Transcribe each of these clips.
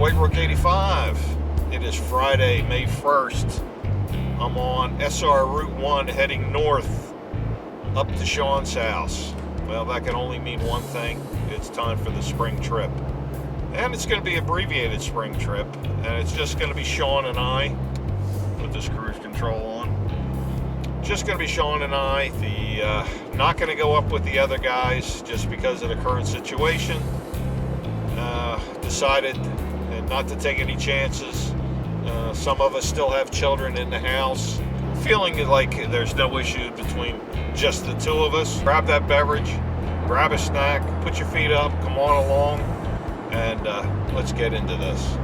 White Rook 85. It is Friday, May 1st. I'm on SR Route 1 heading north up to Shawn's house. Well, that can only mean one thing. It's time for the spring trip. And it's going to be an abbreviated spring trip. And it's just going to be Shawn and I. Put this cruise control on. Just going to be Shawn and I. Not going to go up with the other guys just because of the current situation. Decided not to take any chances. Some of us still have children in the house. Feeling like there's no issue between just the two of us. Grab that beverage, grab a snack, put your feet up, come on along, and let's get into this.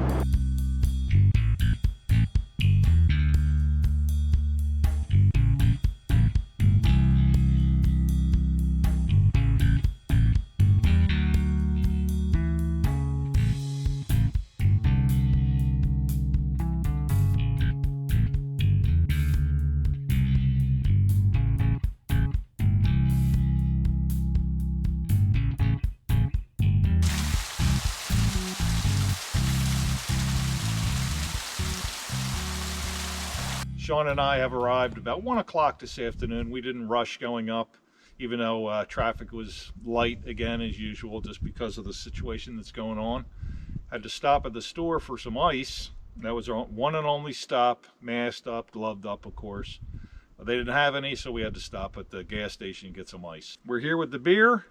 Shawn and I have arrived about 1 o'clock this afternoon. We didn't rush going up, even though traffic was light again as usual, just because of the situation that's going on. Had to stop at the store for some ice. That was our one and only stop, masked up, gloved up, of course. They didn't have any, so we had to stop at the gas station and get some ice. We're here with the beer.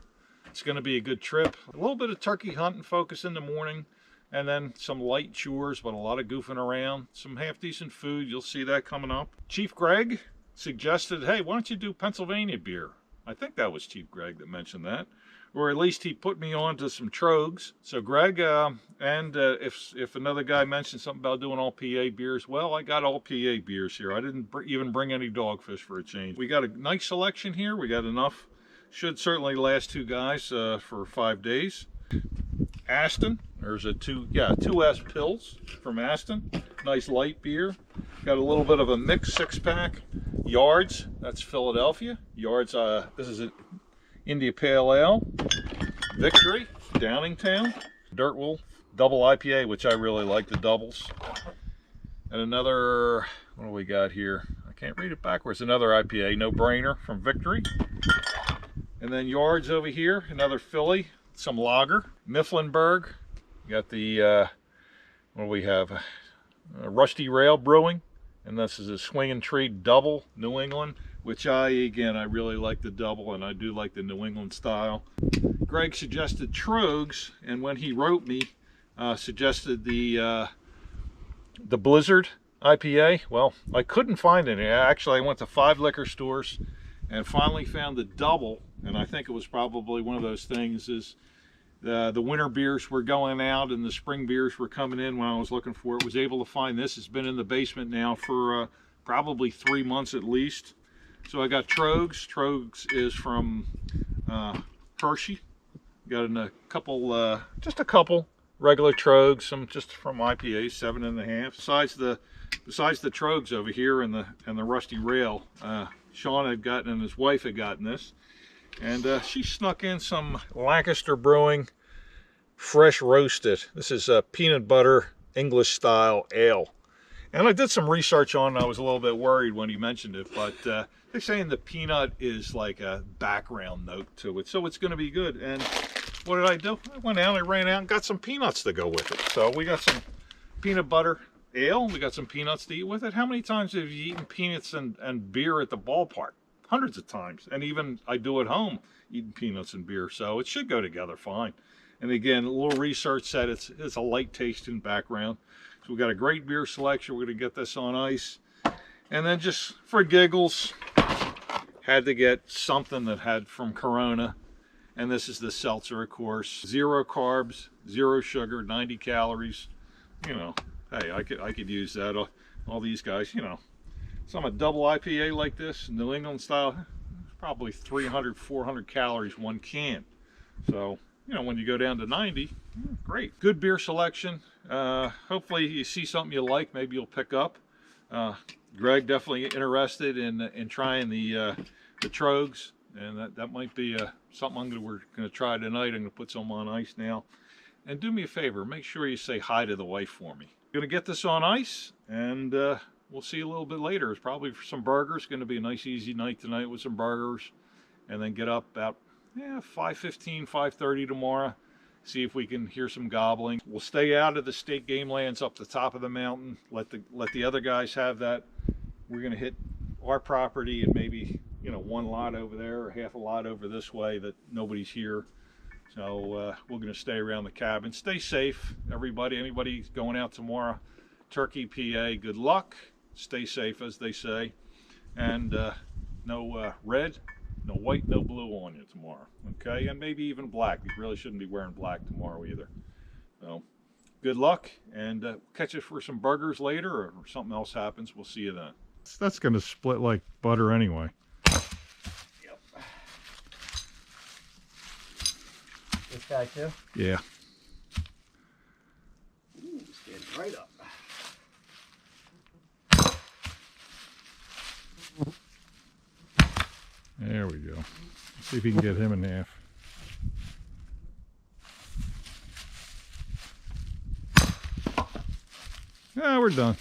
It's going to be a good trip. A little bit of turkey hunting focus in the morning. And then some light chores, but a lot of goofing around. Some half-decent food. You'll see that coming up. Chief Greg suggested, hey, why don't you do Pennsylvania beer? I think that was Chief Greg that mentioned that. Or at least he put me on to some Trogs. So Greg, if another guy mentioned something about doing all PA beers, well, I got all PA beers here. I didn't even bring any Dogfish for a change. We got a nice selection here. We got enough. Should certainly last two guys for 5 days. Aston, there's a 2S Pills from Aston. Nice light beer. Got a little bit of a mixed 6-pack. Yards, that's Philadelphia. Yards, this is an India Pale Ale. Victory, Downingtown. Dirt Wolf, double IPA, which I really like the doubles. And another, what do we got here? I can't read it backwards. Another IPA, No Brainer from Victory. And then Yards over here, another Philly. Some lager, Mifflinburg. Got the what do we have? Rusty Rail Brewing, and this is a Swinging Tree Double New England, which I really like the double, and I do like the New England style. Greg suggested Trogs, and when he wrote me, suggested the Blizzard IPA. Well, I couldn't find any. Actually, I went to 5 liquor stores and finally found the double, and I think it was probably one of those things is the winter beers were going out and the spring beers were coming in when I was looking for it. Was able to find this. It's been in the basement now for probably 3 months at least. So I got Trogs. Trogs is from Hershey. Got a couple, just a couple regular Trogs, some just from IPA, 7.5. Besides the Trogs over here and the Rusty Rail, Shawn had gotten and his wife had gotten this. And she snuck in some Lancaster Brewing Fresh Roasted. This is a peanut butter English style ale. And I did some research on it. I was a little bit worried when he mentioned it, but they're saying the peanut is like a background note to it. So it's going to be good. And what did I do? I went out, I ran out and got some peanuts to go with it. So we got some peanut butter ale. We got some peanuts to eat with it. How many times have you eaten peanuts and beer at the ballpark? Hundreds of times, and even I do at home eating peanuts and beer, so it should go together fine. And again, a little research said it's a light tasting background. So we got a great beer selection. We're going to get this on ice, and then just for giggles, had to get something that had from Corona, and this is the seltzer, of course. 0 carbs, 0 sugar, 90 calories. You know, hey, I could use that. All these guys, you know. Some a double IPA like this, New England style, probably 300, 400 calories one can. So, you know, when you go down to 90, great. Good beer selection. Hopefully you see something you like, maybe you'll pick up. Greg definitely interested in trying the Trogs, and that might be something we're going to try tonight. I'm going to put some on ice now. And do me a favor, make sure you say hi to the wife for me. Gonna get this on ice, and we'll see you a little bit later. It's probably for some burgers. Gonna be a nice easy night tonight with some burgers, and then get up about 5:15, 5:30 tomorrow. See if we can hear some gobbling. We'll stay out of the state game lands up the top of the mountain. Let the other guys have that. We're gonna hit our property and maybe, you know, one lot over there or half a lot over this way that nobody's here. So we're going to stay around the cabin. Stay safe, everybody. Anybody going out tomorrow, Turkey, PA, good luck. Stay safe, as they say. And no red, no white, no blue on you tomorrow. Okay? And maybe even black. You really shouldn't be wearing black tomorrow either. So good luck, and catch us for some burgers later, or something else happens. We'll see you then. That's going to split like butter anyway. Yep. This guy too? Yeah. Ooh, stand right up. There we go. Let's see if he can get him in half. Yeah, we're done.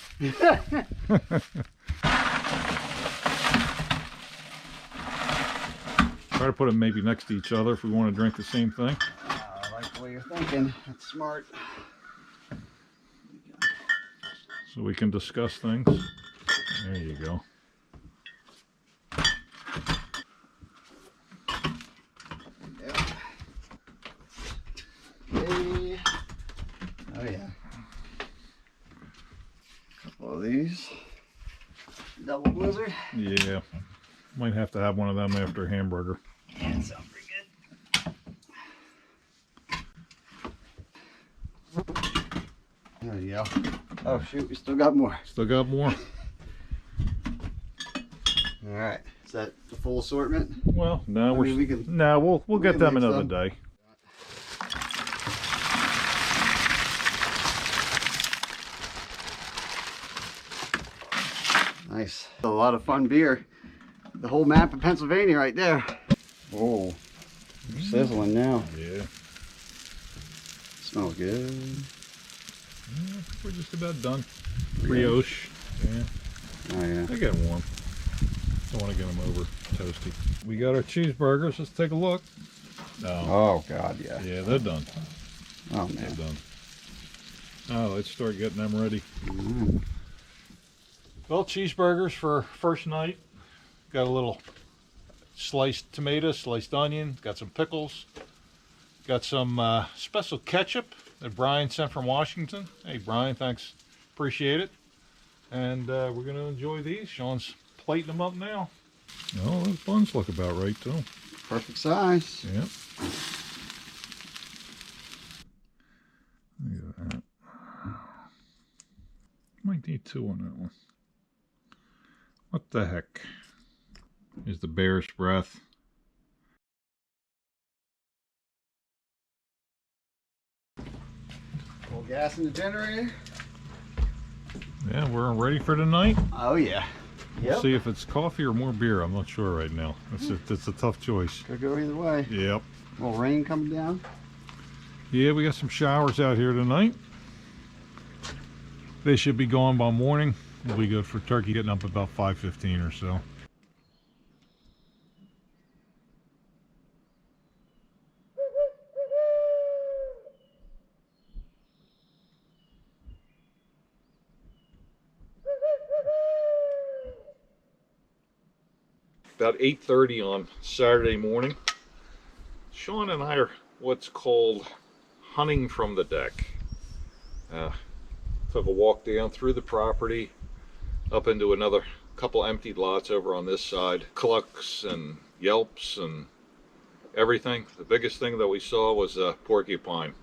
Try to put them maybe next to each other if we want to drink the same thing. I like the way you're thinking. That's smart. So we can discuss things. There you go. Yep. Okay. Oh yeah. A couple of these. Double blizzard. Yeah. Might have to have one of them after a hamburger. Yeah, that sounds pretty good. There you go. Oh shoot, we still got more. Still got more. All right. Is that the full assortment? Well, no, we'll get them another day. Nice. A lot of fun beer. The whole map of Pennsylvania right there. Oh, they're sizzling now. Yeah. Smells good. Yeah, we're just about done. Brioche. Yeah. Oh yeah. They get warm. Don't want to get them over toasty. We got our cheeseburgers. Let's take a look. Oh God, yeah. Yeah, they're done. Oh man. They're done. Oh, let's start getting them ready. Mm. Well, cheeseburgers for first night. Got a little sliced tomato, sliced onion, got some pickles, got some special ketchup that Brian sent from Washington. Hey Brian, thanks, appreciate it. And we're going to enjoy these. Shawn's plating them up now. Oh, those buns look about right too. Perfect size. Yep. Look at that. Might need two on that one. What the heck? Is the bear's breath. Full gas in the generator. Yeah, we're ready for tonight. Oh yeah. We'll see if it's coffee or more beer. I'm not sure right now. It's a tough choice. Could go either way. Yep. A little rain coming down. Yeah, we got some showers out here tonight. They should be gone by morning. We'll be good for turkey getting up about 5:15 or so. About 8:30 on Saturday morning. Shawn and I are what's called hunting from the deck. Took a walk down through the property, up into another couple empty lots over on this side. Clucks and yelps and everything. The biggest thing that we saw was a porcupine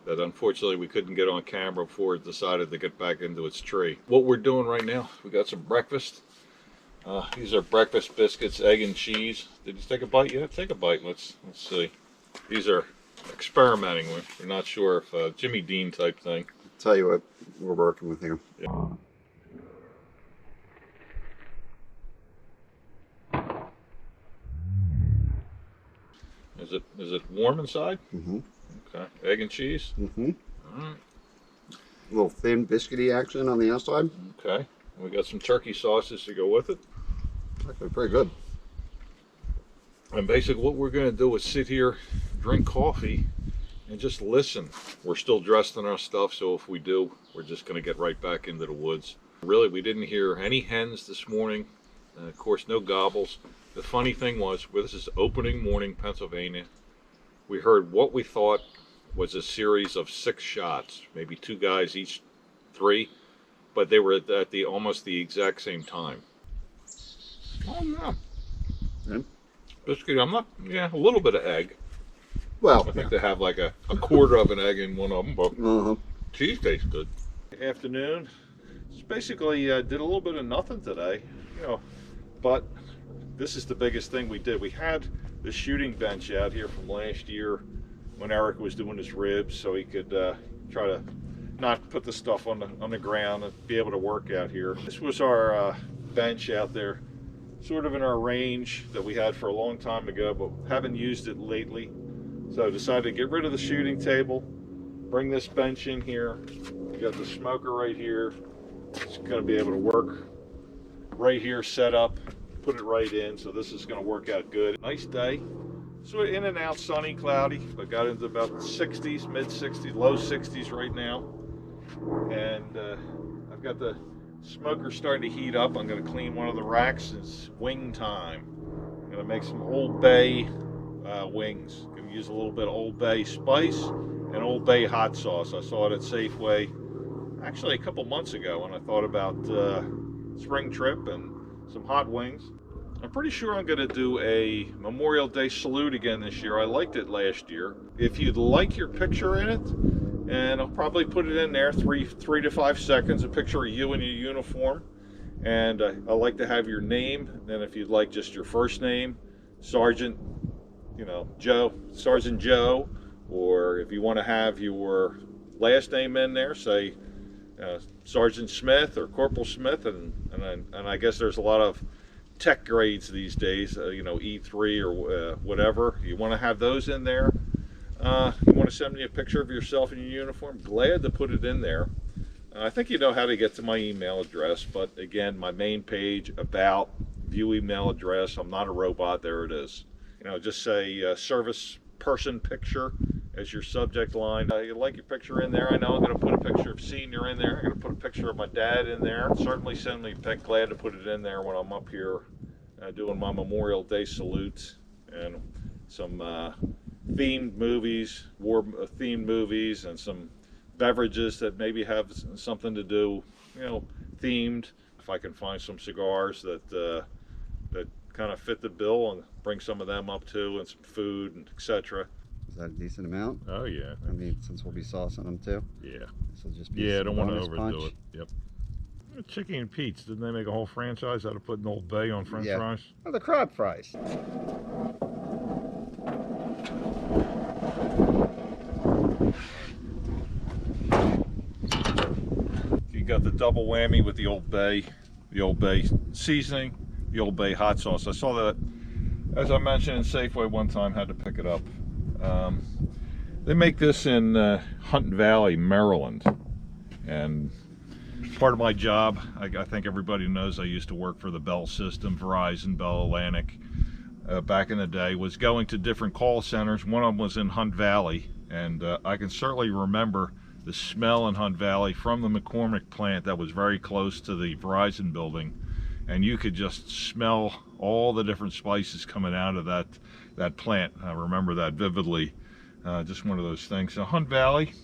that unfortunately we couldn't get on camera before it decided to get back into its tree. What we're doing right now, we got some breakfast. These are breakfast biscuits, egg and cheese. Did you take a bite yet? Take a bite. Let's see. These are experimenting. We're not sure if Jimmy Dean type thing. I'll tell you what, we're working with here. Yeah. Is it warm inside? Mm-hmm. Okay. Egg and cheese? Mm-hmm. All right. A little thin biscuity action on the outside. Okay. We got some turkey sauces to go with it. Actually pretty good. And basically what we're going to do is sit here, drink coffee, and just listen. We're still dressed in our stuff, so if we do, we're just going to get right back into the woods. Really, we didn't hear any hens this morning. Of course, no gobbles. The funny thing was, this is opening morning, Pennsylvania. We heard what we thought was a series of 6 shots, maybe 2 guys each, 3, but they were at the almost the exact same time. Oh yeah. Yeah. Biscuit, I'm not, yeah, a little bit of egg. Well, I think they have like a quarter of an egg in one of them, but uh-huh. cheese tastes good. Afternoon, just basically did a little bit of nothing today, you know, but this is the biggest thing we did. We had the shooting bench out here from last year when Eric was doing his ribs, so he could try to not put the stuff on the ground and be able to work out here. This was our bench out there, sort of in our range that we had for a long time ago, but haven't used it lately. So I decided to get rid of the shooting table, bring this bench in here. We got the smoker right here. It's going to be able to work right here, set up, put it right in. So this is going to work out good. Nice day. Sort of in and out, sunny, cloudy, but got into about 60s, mid 60s, low 60s right now. And I've got the smoker starting to heat up. I'm going to clean one of the racks. It's wing time. I'm going to make some Old Bay wings. Going to use a little bit of Old Bay spice and Old Bay hot sauce. I saw it at Safeway actually a couple months ago when I thought about spring trip and some hot wings. I'm pretty sure I'm going to do a Memorial Day salute again this year. I liked it last year. If you'd like your picture in it, and I'll probably put it in there, 3 to 5 seconds, a picture of you in your uniform. And I like to have your name. Then if you'd like just your first name, Sergeant, you know, Joe, Sergeant Joe, or if you want to have your last name in there, say Sergeant Smith or Corporal Smith, and I guess there's a lot of tech grades these days, you know, E3 or whatever. You want to have those in there. You want to send me a picture of yourself in your uniform? Glad to put it in there. I think you know how to get to my email address, but again, my main page, about, view email address. I'm not a robot. There it is. You know, just say service person picture as your subject line. You like your picture in there? I know I'm going to put a picture of senior in there. I'm going to put a picture of my dad in there. Certainly send me a pic. Glad to put it in there when I'm up here doing my Memorial Day salute and some themed movies, war themed movies, and some beverages that maybe have something to do, you know, themed. If I can find some cigars that that kind of fit the bill, and bring some of them up too, and some food and etc. Is that a decent amount? Oh yeah. I mean, since we'll be saucing them too. Yeah. This will just be Yeah, I don't want to bonus overdo punch. it. Yep. Chicken and Pete's, didn't they make a whole franchise out of putting Old Bay on French fries? Oh, the crab fries. You got the double whammy with the Old Bay seasoning, the Old Bay hot sauce. I saw that, as I mentioned, in Safeway one time, had to pick it up. They make this in Hunt Valley, Maryland, and part of my job, I think everybody knows I used to work for the Bell system, Verizon, Bell Atlantic, back in the day, was going to different call centers. One of them was in Hunt Valley, and I can certainly remember the smell in Hunt Valley from the McCormick plant that was very close to the Verizon building, and you could just smell all the different spices coming out of that plant. I remember that vividly. Just one of those things. So Hunt Valley,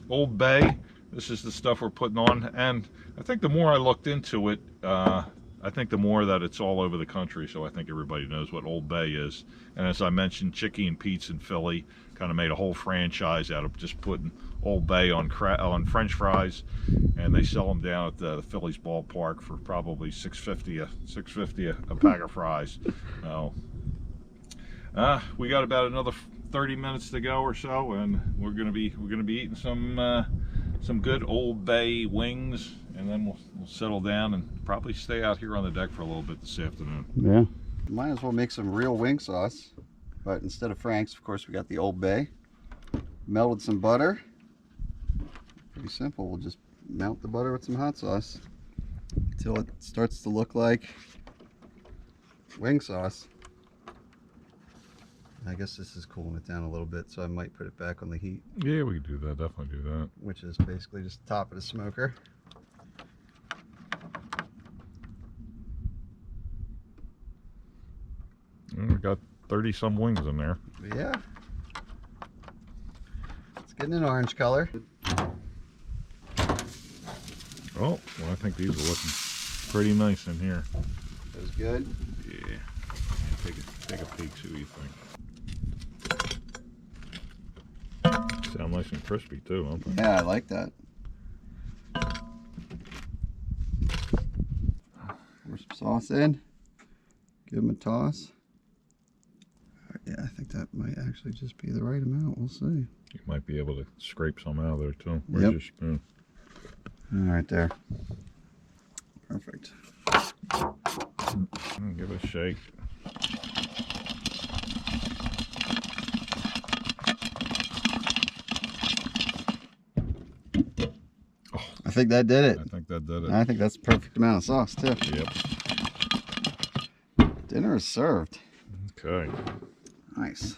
Old Bay, this is the stuff we're putting on, and I think the more I looked into it, I think the more that it's all over the country, so I think everybody knows what Old Bay is. And as I mentioned, Chicky and Pete's in Philly kind of made a whole franchise out of just putting Old Bay on French fries, and they sell them down at the Phillies ballpark for probably $6.50 a pack of fries. So, we got about another 30 minutes to go or so, and we're gonna be eating some good Old Bay wings, and then we'll settle down and probably stay out here on the deck for a little bit this afternoon. Yeah. Might as well make some real wing sauce, but instead of Frank's, of course, we got the Old Bay. melted some butter. Pretty simple. We'll just melt the butter with some hot sauce until it starts to look like wing sauce. I guess this is cooling it down a little bit, so I might put it back on the heat. Yeah, we can do that. Definitely do that. Which is basically just the top of the smoker. And we got 30 some wings in there. Yeah. It's getting an orange color. Oh, well, I think these are looking pretty nice in here. That was good. Yeah. Take a peek, see what you think. Sound nice and crispy too, don't they? Yeah, I like that. Pour some sauce in. Give them a toss. Yeah, I think that might actually just be the right amount. We'll see. You might be able to scrape some out of there too. Where's your spoon? All right, there. Perfect. Give it a shake. I think that did it. I think that did it. I think that's the perfect amount of sauce too. Yep. Dinner is served. Okay. Nice.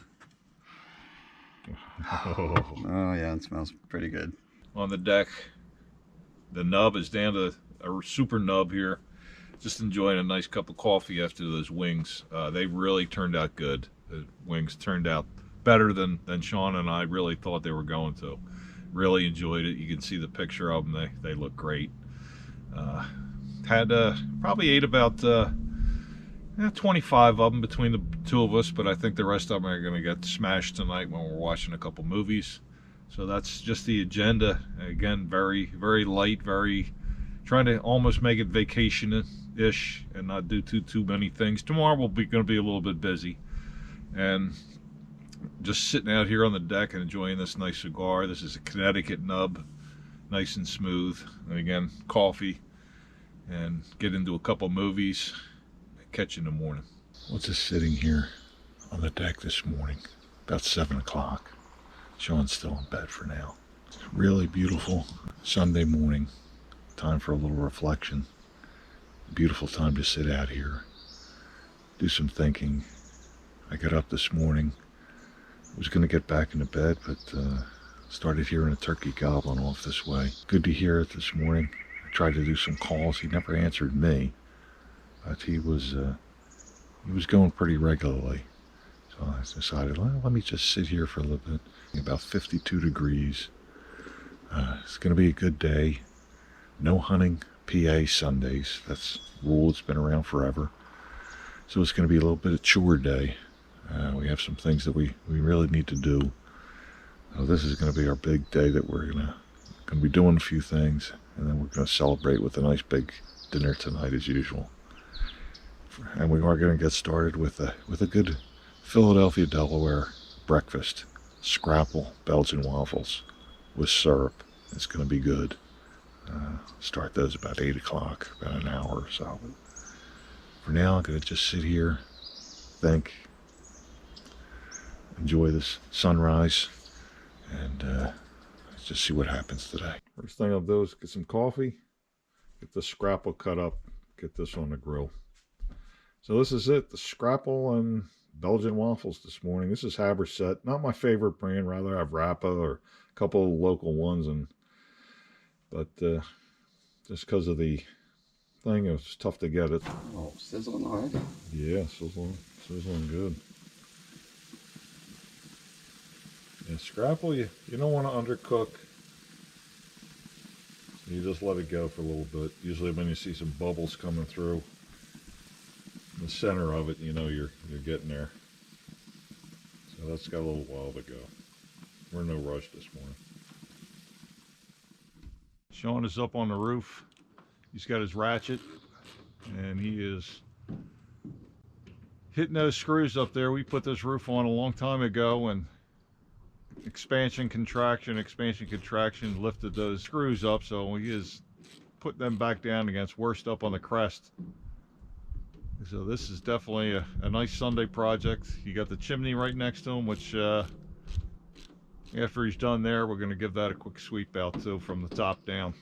Oh. Oh yeah, it smells pretty good. On the deck, the nub is down to a super nub here. Just enjoying a nice cup of coffee after those wings. They really turned out good. The wings turned out better than Shawn and I really thought they were going to. Really enjoyed it. You can see the picture of them. They look great. Probably ate about 25 of them between the two of us, but I think the rest of them are going to get smashed tonight when we're watching a couple movies. So that's just the agenda. Again, very, very light, trying to almost make it vacation-ish and not do too many things. Tomorrow we'll be going to be a little bit busy. And just sitting out here on the deck and enjoying this nice cigar. This is a Connecticut nub, nice and smooth. And again, coffee, and get into a couple movies. Catch you in the morning. What's just sitting here on the deck this morning, about 7 o'clock. Shawn's still in bed for now. It's really beautiful Sunday morning. Time for a little reflection. Beautiful time to sit out here, do some thinking. I got up this morning. I was going to get back into bed, but started hearing a turkey gobbling off this way. Good to hear it this morning. I tried to do some calls. He never answered me, but he was going pretty regularly. So I decided, well, let me just sit here for a little bit. About 52 degrees. It's going to be a good day. No hunting PA Sundays. That's a rule that's been around forever. So it's going to be a little bit of chore day. We have some things that we really need to do. So this is going to be our big day that we're going to be doing a few things, and then we're going to celebrate with a nice big dinner tonight as usual. And we are going to get started with a good Philadelphia, Delaware breakfast. Scrapple Belgian waffles with syrup. It's going to be good. Start those about 8 o'clock, about an hour or so. But for now, I'm going to just sit here, think, enjoy this sunrise, and let's just see what happens today. First thing I'll do is get some coffee, get the scrapple cut up, get this on the grill. So this is it, the scrapple and Belgian waffles this morning. This is Haberset, not my favorite brand. Rather I have Rappa or a couple of local ones, but just because of the thing, it was tough to get it. Oh, sizzling already. Yeah, sizzling good. Yeah, scrapple, you don't want to undercook. You just let it go for a little bit. Usually when you see some bubbles coming through the center of it, you know you're getting there. So that's got a little while to go. We're in no rush this morning. Shawn is up on the roof. He's got his ratchet and he is hitting those screws up there. We put this roof on a long time ago, and expansion contraction lifted those screws up, so he is putting them back down against worst up on the crest. So this is definitely a nice Sunday project. You got the chimney right next to him, which After he's done there, we're going to give that a quick sweep out too from the top down.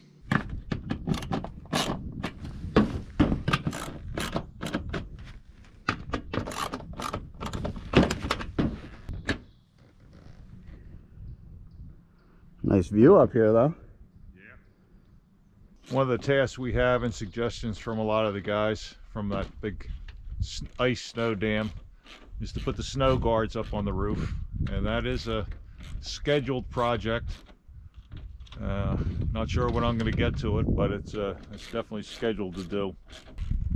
Nice view up here though. Yeah. One of the tasks we have and suggestions from a lot of the guys from that big ice snow dam is to put the snow guards up on the roof, and that is a scheduled project. Not sure when I'm going to get to it, but it's definitely scheduled to do.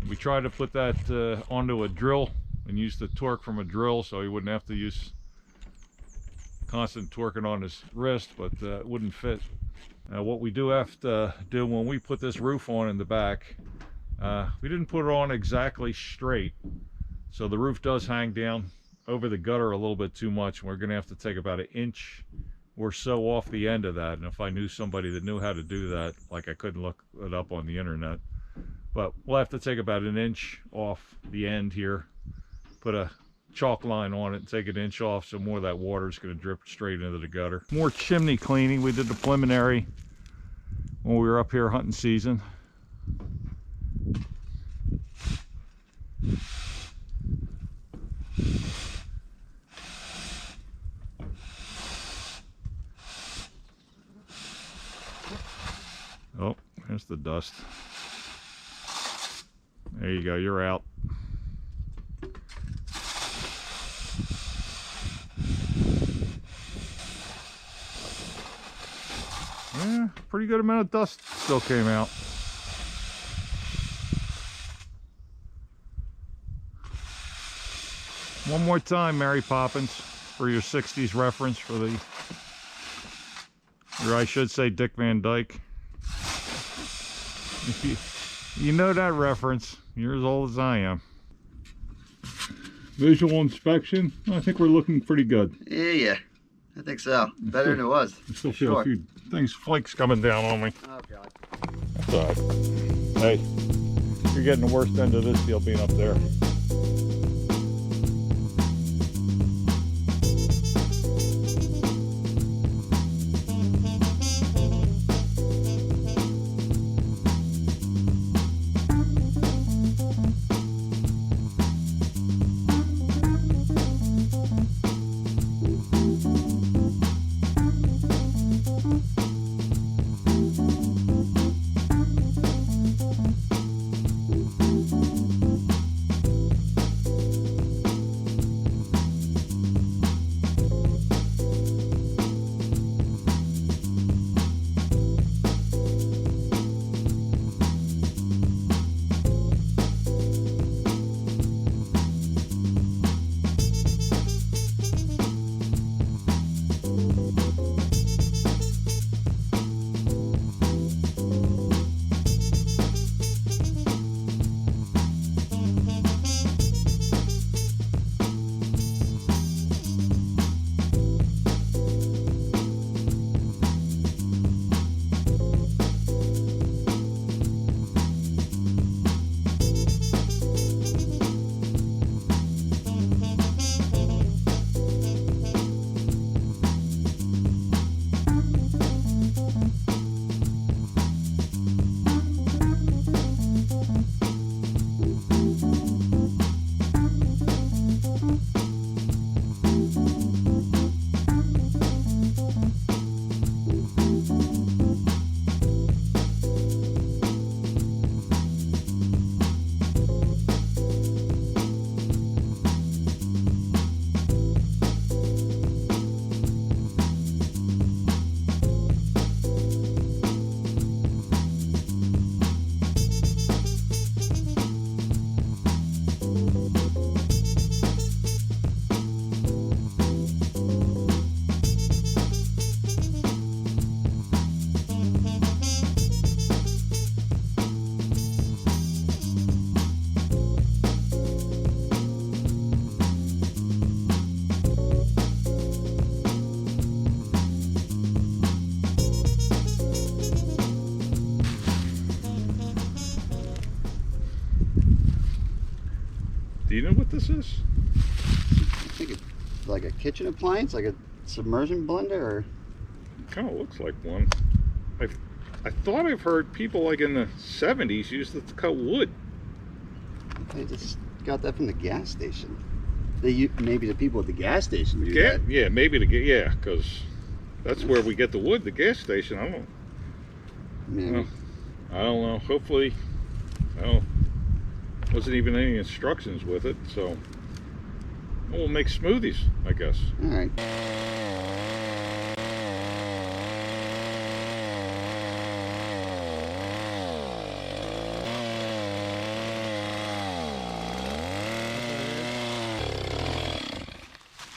We tried to put that onto a drill and use the torque from a drill so he wouldn't have to use constant torquing on his wrist, but it wouldn't fit. What we do have to do when we put this roof on in the back, we didn't put it on exactly straight, so the roof does hang down over the gutter a little bit too much. We're going to have to take about 1 inch or so off the end of that, and if I knew somebody that knew how to do that, like I couldn't look it up on the internet, but we'll have to take about 1 inch off the end here, put a chalk line on it and take 1 inch off so more of that water is going to drip straight into the gutter. More chimney cleaning. We did the preliminary when we were up here hunting season. Oh, there's the dust. There you go, you're out. Yeah, pretty good amount of dust still came out. One more time, Mary Poppins, for your 60s reference for the, or I should say Dick Van Dyke. You know that reference. You're as old as I am. Visual inspection, I think we're looking pretty good. Yeah, I think so. Better than it was. I still feel a few things, flakes coming down on me. Oh God. That's all right. Hey, you're getting the worst end of this deal being up there. Do you know what this is? I think it's like a kitchen appliance, like a submersion blender or? Kind of looks like one. I thought I've heard people like in the 70s used it to cut wood. They just got that from the gas station. Maybe the people at the gas station do that. Yeah, maybe because that's where we get the wood. The gas station. I don't know. I don't know. Hopefully, wasn't even any instructions with it, so we'll make smoothies, I guess. All right.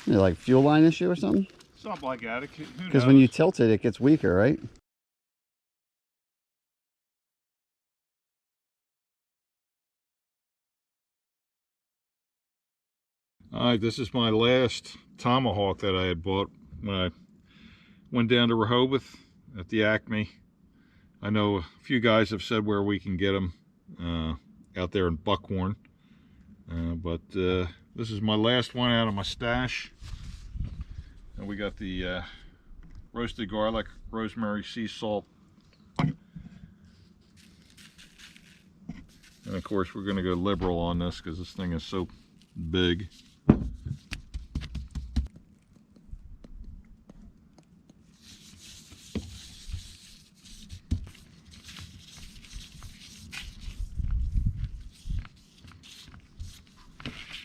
Like fuel line issue or something? Something like that. Because when you tilt it, it gets weaker, right? Alright, this is my last Tomahawk that I had bought when I went down to Rehoboth at the Acme. I know a few guys have said where we can get them out there in Buckhorn. But this is my last one out of my stash. And we got the roasted garlic, rosemary, sea salt. And of course we're going to go liberal on this because this thing is so big.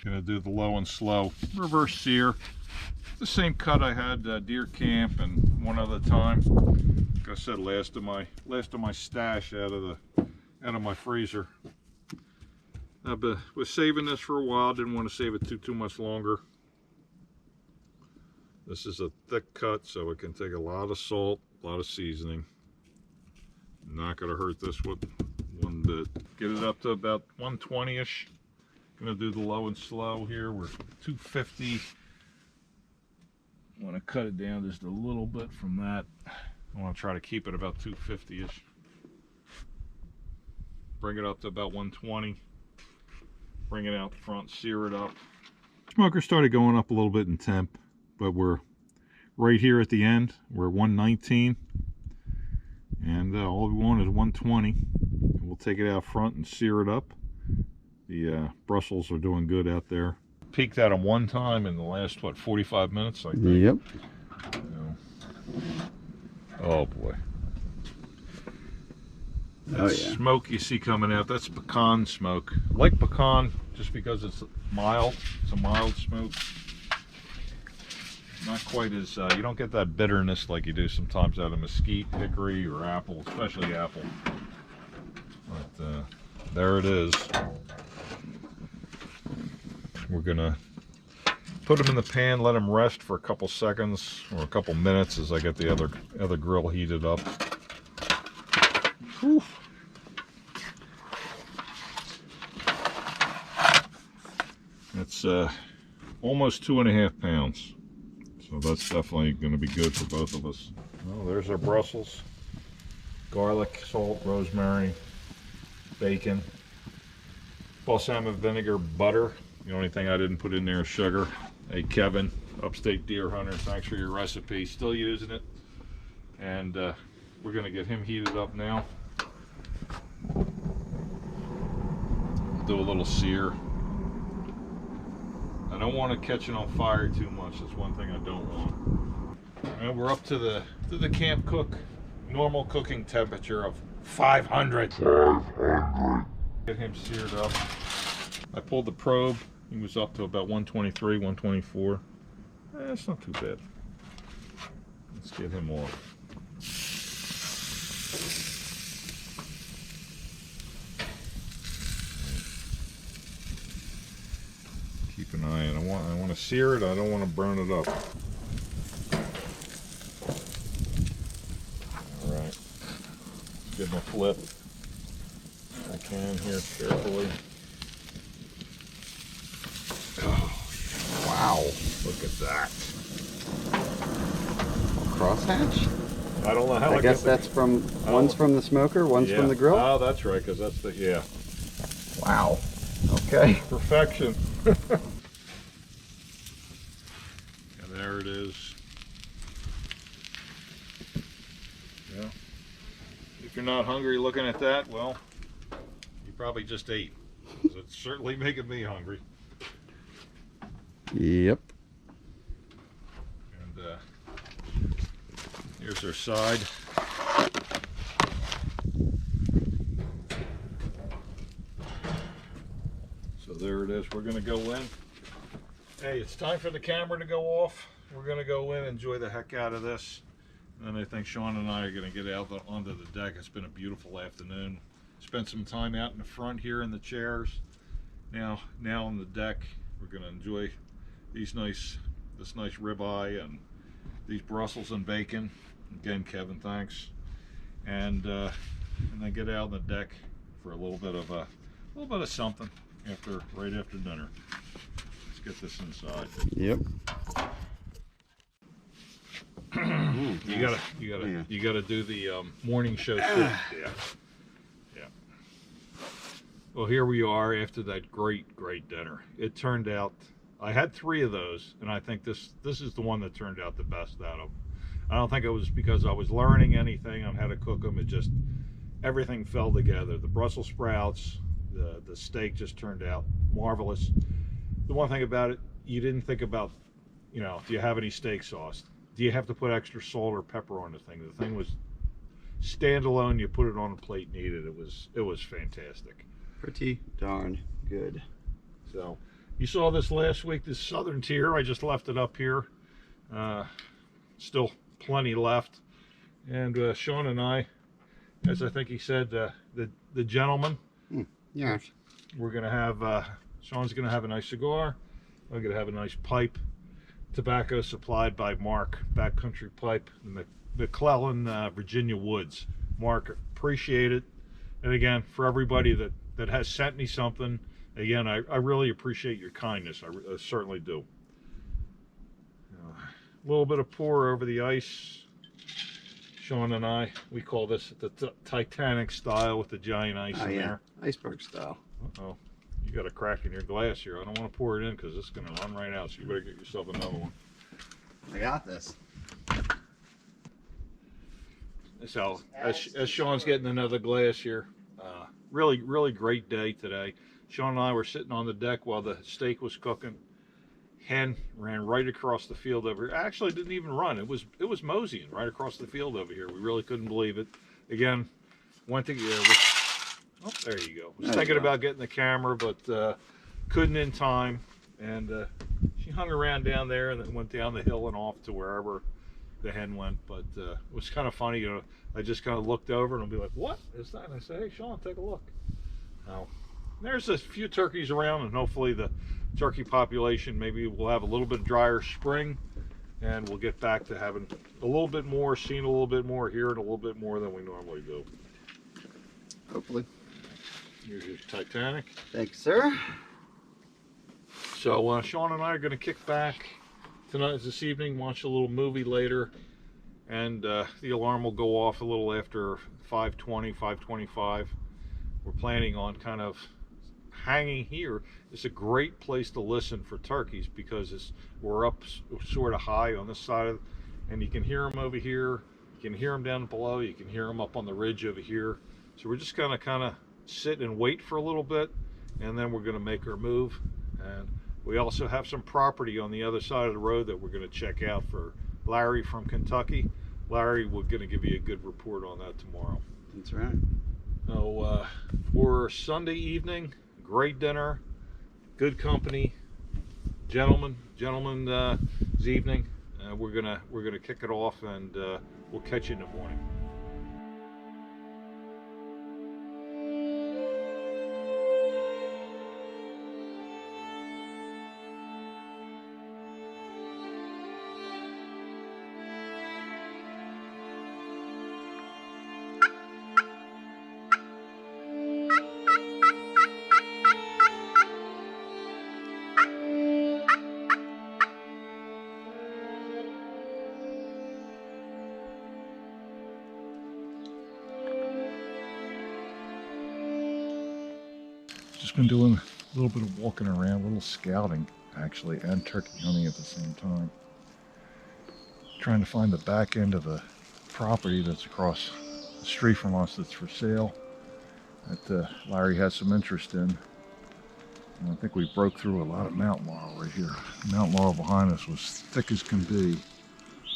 Gonna do the low and slow reverse sear. The same cut I had deer camp and one other time. Like I said, last of my stash out of my freezer. I was saving this for a while. Didn't want to save it too much longer. This is a thick cut, so it can take a lot of salt, a lot of seasoning. Not gonna hurt this one bit. Get it up to about 120-ish. Gonna do the low and slow here. We're 250. I want to cut it down just a little bit from that. I want to try to keep it about 250-ish. Bring it up to about 120. Bring it out front, sear it up. Smoker started going up a little bit in temp, but we're right here at the end. We're at 119. And all we want is 120. We'll take it out front and sear it up. The Brussels are doing good out there. Peaked at them one time in the last, what, 45 minutes, I think. Yep. Oh boy. Oh, That yeah. smoke you see coming out, that's pecan smoke. I like pecan just because it's mild. It's a mild smoke. Not quite as, you don't get that bitterness like you do sometimes out of mesquite, hickory, or apple, especially apple. But there it is. We're gonna put them in the pan, let them rest for a couple seconds or a couple minutes as I get the other grill heated up. Whew. It's almost 2.5 pounds, so that's definitely going to be good for both of us. Well, there's our Brussels, garlic, salt, rosemary, bacon, balsamic vinegar, butter. The only thing I didn't put in there is sugar. Hey Kevin, Upstate Deer Hunter, thanks for your recipe. Still using it. And we're gonna get him heated up now. Do a little sear. I don't want to catch it on fire too much. That's one thing I don't want. And we're up to the camp cook. Normal cooking temperature of 500. Get him seared up. I pulled the probe. He was up to about 123, 124. That's not too bad. Let's get him off. Keep an eye on it. I want to sear it. I don't want to burn it up. All right. Give him a flip. I can here carefully. Oh, wow, look at that. Crosshatch? I don't know how I guess that's from, one's from the smoker, one's from the grill? Oh, that's right, because that's the, yeah. Wow. Okay. Perfection. Yeah, there it is. if you're not hungry looking at that, well, you probably just ate. 'Cause it's certainly making me hungry. Yep. And here's our side. So there it is. We're going to go in. Hey, it's time for the camera to go off. We're going to go in and enjoy the heck out of this. And I think Shawn and I are going to get out onto the deck. It's been a beautiful afternoon. Spent some time out in the front here in the chairs. Now on the deck, we're going to enjoy this nice ribeye and these Brussels and bacon. Again, Kevin, thanks. And then get out on the deck for a little bit of something right after dinner. Let's get this inside. Yep. You gotta do the morning show too. Yeah. Well, here we are after that great dinner. It turned out, I had 3 of those, and I think this is the one that turned out the best out of them. I don't think it was because I was learning anything on how to cook them. It just, everything fell together. The Brussels sprouts, the steak just turned out marvelous. The one thing about it, you didn't think about, do you have any steak sauce? Do you have to put extra salt or pepper on the thing? The thing was standalone. You put it on a plate and eat it. It was fantastic. Pretty darn good. So you saw this last week, this Southern Tier. I just left it up here. Still plenty left. And Shawn and I, as I think he said, the gentleman. Yeah. We're gonna have Shawn's gonna have a nice cigar. I'm gonna have a nice pipe. Tobacco supplied by Mark, Backcountry Pipe, McClellan, Virginia Woods. Mark, appreciate it. And again, for everybody that has sent me something, again, I really appreciate your kindness. I certainly do. A little bit of pour over the ice. Shawn and I, we call this the Titanic style with the giant ice in there. Iceberg style. Uh-oh. You got a crack in your glass here. I don't want to pour it in because it's going to run right out, so you better get yourself another one. I got this. So, as Shawn's getting another glass here, really great day today. Shawn and I were sitting on the deck while the steak was cooking. Hen ran right across the field over here. Actually, didn't even run. It was moseying right across the field over here. We really couldn't believe it. Again, went to oh, there you go. Was thinking about getting the camera, but couldn't in time. And she hung around down there and then went down the hill and off to wherever the hen went. But it was kind of funny, I just kind of looked over and I'll be like, what is that? And I say, hey, Shawn, take a look. Now, there's a few turkeys around, and hopefully the turkey population, maybe we'll have a little bit drier spring, and we'll get back to having a little bit more, seeing a little bit more, hearing a little bit more than we normally do. Hopefully. Here's your Titanic. Thanks, sir. So Shawn and I are going to kick back this evening, watch a little movie later, and the alarm will go off a little after 5:20, 5:25. We're planning on kind of hanging here. It's a great place to listen for turkeys because we're up sort of high on this side, and you can hear them over here. You can hear them down below. You can hear them up on the ridge over here. So we're just gonna kind of sit and wait for a little bit, and then we're gonna make our move. And we also have some property on the other side of the road that we're gonna check out for Larry from Kentucky. Larry, we're gonna give you a good report on that tomorrow. That's right. So for Sunday evening, great dinner, good company, gentlemen's evening. We're gonna kick it off, and we'll catch you in the morning. Just been doing a little bit of walking around, a little scouting actually, and turkey hunting at the same time. Trying to find the back end of the property that's across the street from us that's for sale that Larry has some interest in. And I think we broke through a lot of mountain laurel right here. Mountain laurel behind us was thick as can be,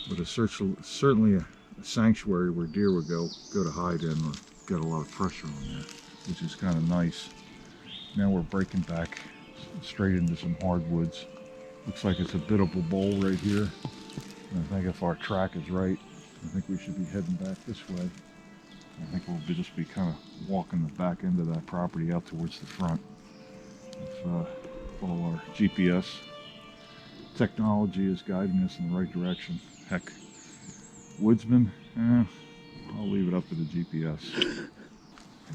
but it's certainly a sanctuary where deer would go to hide in or get a lot of pressure on there, which is kind of nice. Now we're breaking back straight into some hardwoods. Looks like it's a bit of a bowl right here. And I think if our track is right, I think we should be heading back this way. I think we'll just be kind of walking the back end of that property out towards the front. If all our GPS technology is guiding us in the right direction. Heck, woodsman, I'll leave it up to the GPS.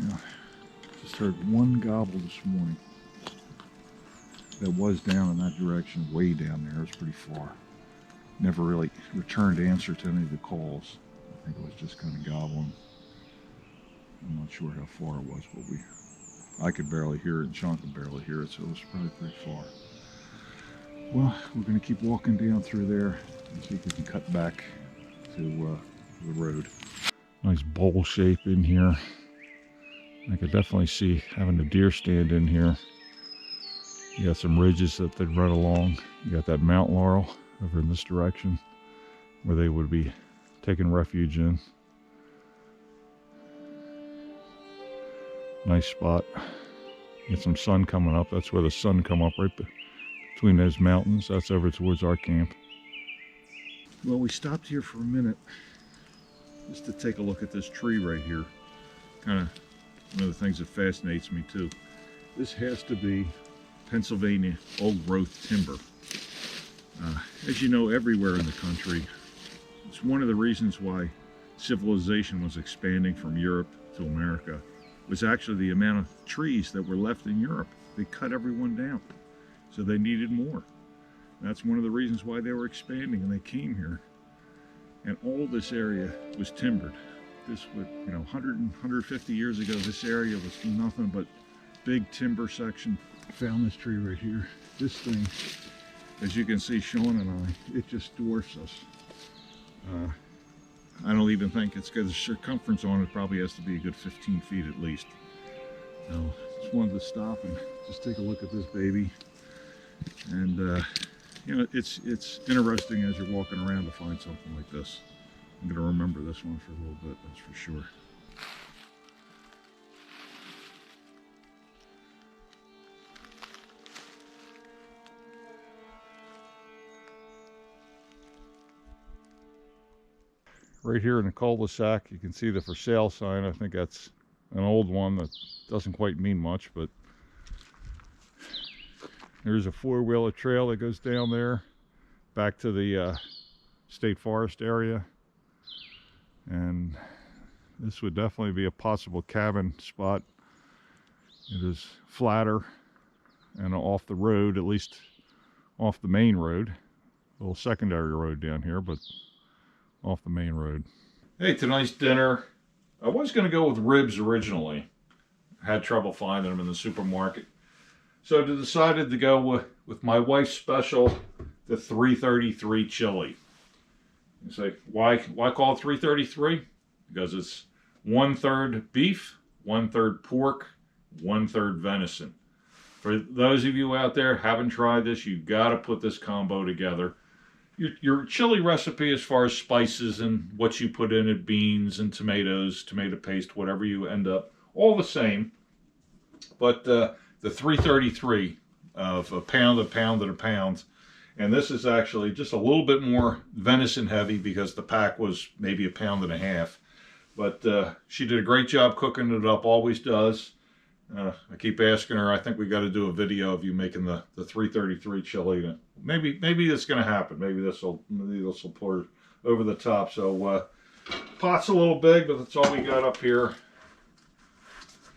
Yeah, just heard one gobble this morning. That was down in that direction, way down there. It was pretty far. Never really returned answer to any of the calls. I think it was just kind of gobbling. I'm not sure how far it was, but I could barely hear it and Shawn could barely hear it, so it was probably pretty far. Well, we're going to keep walking down through there and see if we can cut back to the road. Nice bowl shape in here. I could definitely see having a deer stand in here. You got some ridges that they'd run along. You got that mountain laurel over in this direction where they would be taking refuge in. Nice spot. Get some sun coming up. That's where the sun come up, right between those mountains. That's over towards our camp. Well, we stopped here for a minute just to take a look at this tree right here. Kind of one of the things that fascinates me too. This has to be Pennsylvania old growth timber. As you know, everywhere in the country, it's one of the reasons why civilization was expanding from Europe to America, was actually the amount of trees that were left in Europe. They cut everyone down, so they needed more. That's one of the reasons why they were expanding, and they came here. And all this area was timbered. This would, 150 years ago, this area was nothing but big timber section. Found this tree right here. This thing, as you can see, Shawn and I, it just dwarfs us. I don't even think it's good. The circumference on it probably has to be a good 15 feet at least. So just wanted to stop and just take a look at this baby. And it's interesting as you're walking around to find something like this. I'm going to remember this one for a little bit, that's for sure. Right here in the cul-de-sac, you can see the for sale sign. I think that's an old one that doesn't quite mean much, but there's a four-wheeler trail that goes down there back to the state forest area. And this would definitely be a possible cabin spot. It is flatter and off the road, at least off the main road. A little secondary road down here, but off the main road. Hey, tonight's dinner, I was going to go with ribs originally. Had trouble finding them in the supermarket. So I decided to go with my wife's special, the 333 chili. You say, why call it 333? Because it's 1/3 beef, 1/3 pork, 1/3 venison. For those of you out there haven't tried this, you've got to put this combo together. Your chili recipe, as far as spices and what you put in it, beans and tomatoes, tomato paste, whatever you end up, all the same. But the 333 of a pound, a pound, and a pound. And this is actually just a little bit more venison heavy because the pack was maybe 1.5 pounds. But she did a great job cooking it up, always does. I keep asking her, I think we got to do a video of you making the 333 chili. Maybe it's going to happen. Maybe this will pour over the top. So pot's a little big, but that's all we got up here.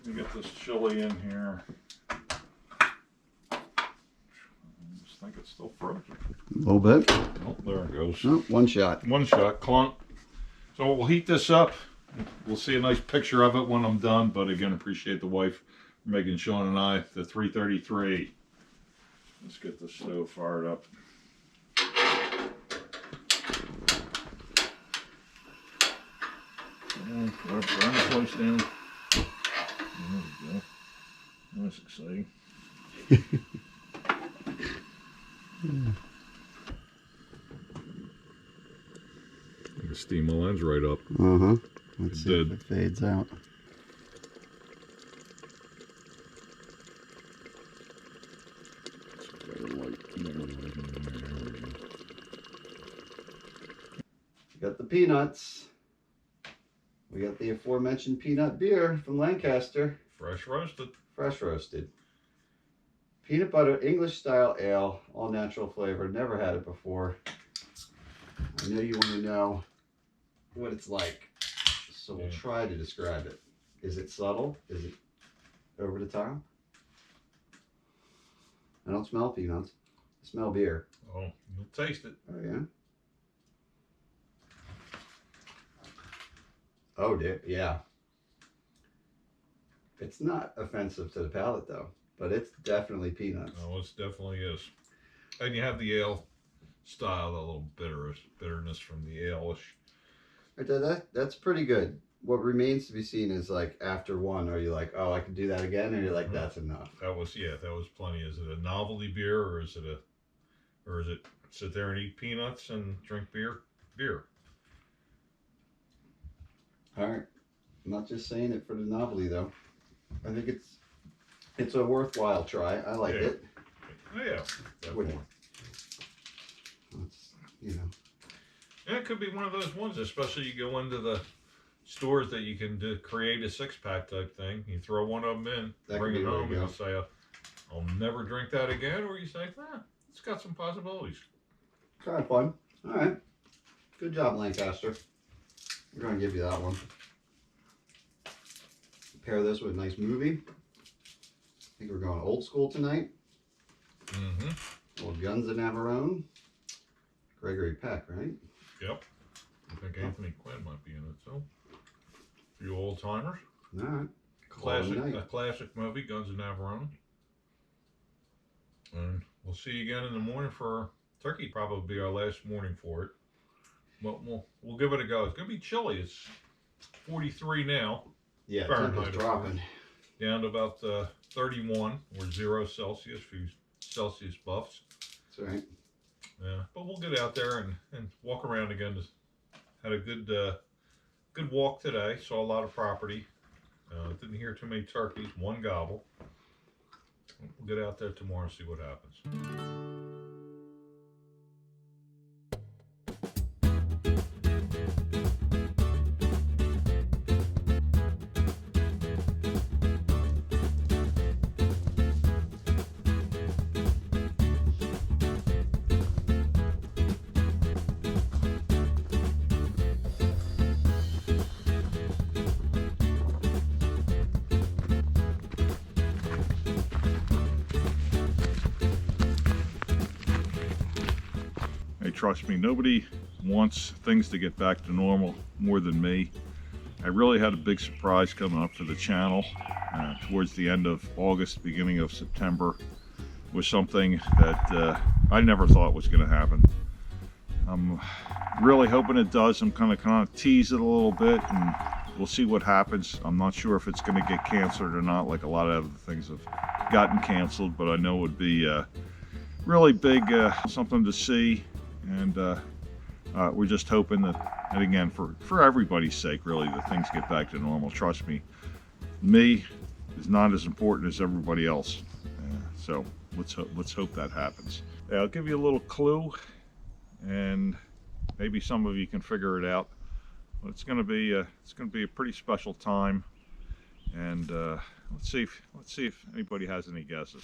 Let me get this chili in here. I just think it's still frozen. A little bit. Oh, there it goes. Oh, one shot. One shot, clunk. So we'll heat this up. We'll see a nice picture of it when I'm done. But again, appreciate the wife for making Shawn and I the 333. Let's get the stove fired up. Burn the place down. There we go. That's exciting. I can steam my lens right up. Let's see if it fades out. Got the peanuts. We got the aforementioned peanut beer from Lancaster. Fresh roasted. Fresh roasted. Peanut butter English style ale, all natural flavor. Never had it before. I know you want to know what it's like, so we'll try to describe it. Is it subtle? Is it over the top? I don't smell peanuts. I smell beer. Oh, you'll taste it. Oh yeah. Oh dear, yeah. It's not offensive to the palate though, but it's definitely peanuts. Oh, it definitely is. And you have the ale style, a little bitterness from the ale-ish. That's pretty good. What remains to be seen is like after one, are you like, oh, I can do that again, or you're like, that's enough? That was plenty. Is it a novelty beer, or is it sit there and eat peanuts and drink beer? Beer. All right. I'm not just saying it for the novelty though. I think it's a worthwhile try. I like it. Oh, yeah, definitely. Yeah, it could be one of those ones, especially you go into the stores that you can create a 6-pack type thing. You throw one of them in, bring it home, and you say, I'll never drink that again. Or you say, it's got some possibilities. Kind of fun. All right. Good job, Lancaster. We're going to give you that one. Pair this with a nice movie. I think we're going old school tonight. Old Guns of Navarone. Gregory Peck, right? Yep. I think Anthony Quinn might be in it, so. A few old timers. All right. A classic movie, Guns of Navarone. And we'll see you again in the morning for turkey. Probably be our last morning for it. But we'll give it a go. It's going to be chilly. It's 43 now. Yeah, Fahrenheit it's dropping. Down to about 31 or 0 Celsius for you Celsius buffs. That's right. Yeah, but we'll get out there and walk around again. Had a good walk today. Saw a lot of property. Didn't hear too many turkeys. One gobble. We'll get out there tomorrow and see what happens. Trust me, nobody wants things to get back to normal more than me. I really had a big surprise coming up for the channel towards the end of August, beginning of September, was something that I never thought was going to happen. I'm really hoping it does. I'm kind of tease it a little bit, and we'll see what happens. I'm not sure if it's going to get canceled or not, like a lot of other things have gotten canceled, but I know it would be really big, something to see. And we're just hoping that, and again, for everybody's sake, really, that things get back to normal. Trust me, is not as important as everybody else. So let's hope that happens. I'll give you a little clue, and maybe some of you can figure it out. But it's going to be a pretty special time, and let's see if anybody has any guesses.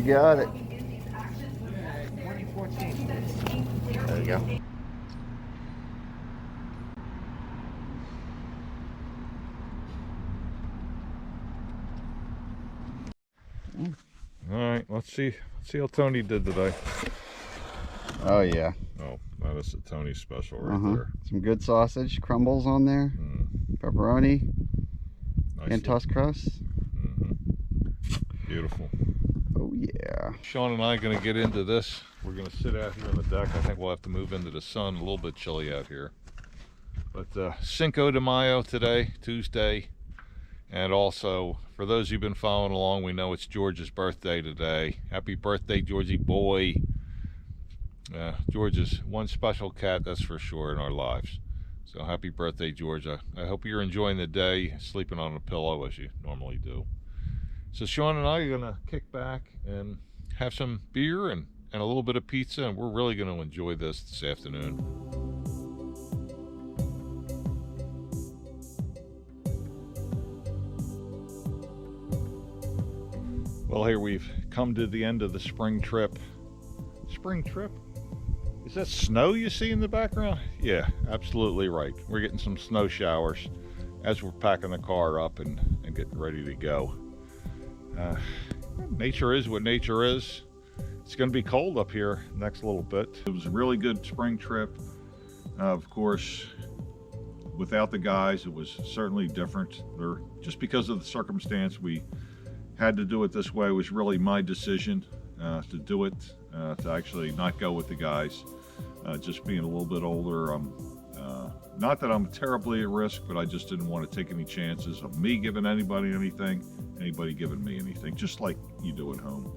got it. 2014. There you go. All right, let's see how Tony did today. Oh yeah. Oh, that is a Tony special right there. Some good sausage crumbles on there. Pepperoni. Nice And tossed crust. Beautiful. Oh yeah. Shawn and I are going to get into this. We're going to sit out here on the deck. I think we'll have to move into the sun. A little bit chilly out here. But Cinco de Mayo today, Tuesday. And also, for those who've been following along, we know it's George's birthday today. Happy birthday, Georgie boy. George is one special cat, that's for sure, in our lives. So happy birthday, George. I hope you're enjoying the day, sleeping on a pillow as you normally do. So Shawn and I are going to kick back and have some beer and a little bit of pizza, and we're really going to enjoy this afternoon. Well, here we've come to the end of the spring trip. Spring trip? Is that snow you see in the background? Yeah, absolutely right. We're getting some snow showers as we're packing the car up and getting ready to go. Nature is what nature is. It's going to be cold up here next little bit. It was a really good spring trip. Of course, without the guys, it was certainly different. Just because of the circumstance, we had to do it this way. It was really my decision to do it, to actually not go with the guys. Just being a little bit older, not that I'm terribly at risk, but I just didn't want to take any chances of me giving anybody anything, anybody giving me anything, just like you do at home.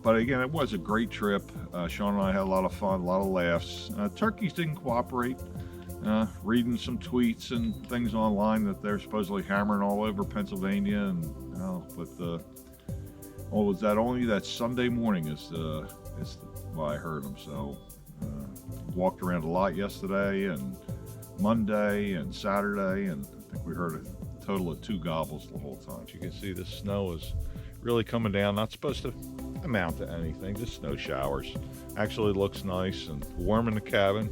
But again, it was a great trip. Shawn and I had a lot of fun, a lot of laughs. Turkeys didn't cooperate. Reading some tweets and things online that they're supposedly hammering all over Pennsylvania, and was that only that Sunday morning is why I heard them. So walked around a lot yesterday and Monday and Saturday, and I think we heard a total of 2 gobbles the whole time. As you can see, the snow is really coming down. Not supposed to amount to anything, just snow showers. Actually looks nice and warm in the cabin.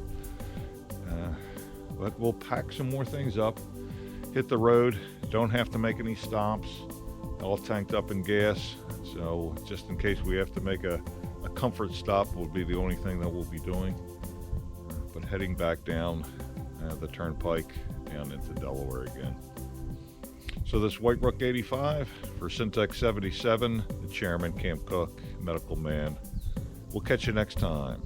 But we'll pack some more things up, hit the road, don't have to make any stops, all tanked up in gas. So just in case we have to make a comfort stop will be the only thing that we'll be doing. But heading back down the turnpike down into Delaware again. So this White Rook 85 for Syntex 77, the chairman, Camp Cook, medical man. We'll catch you next time.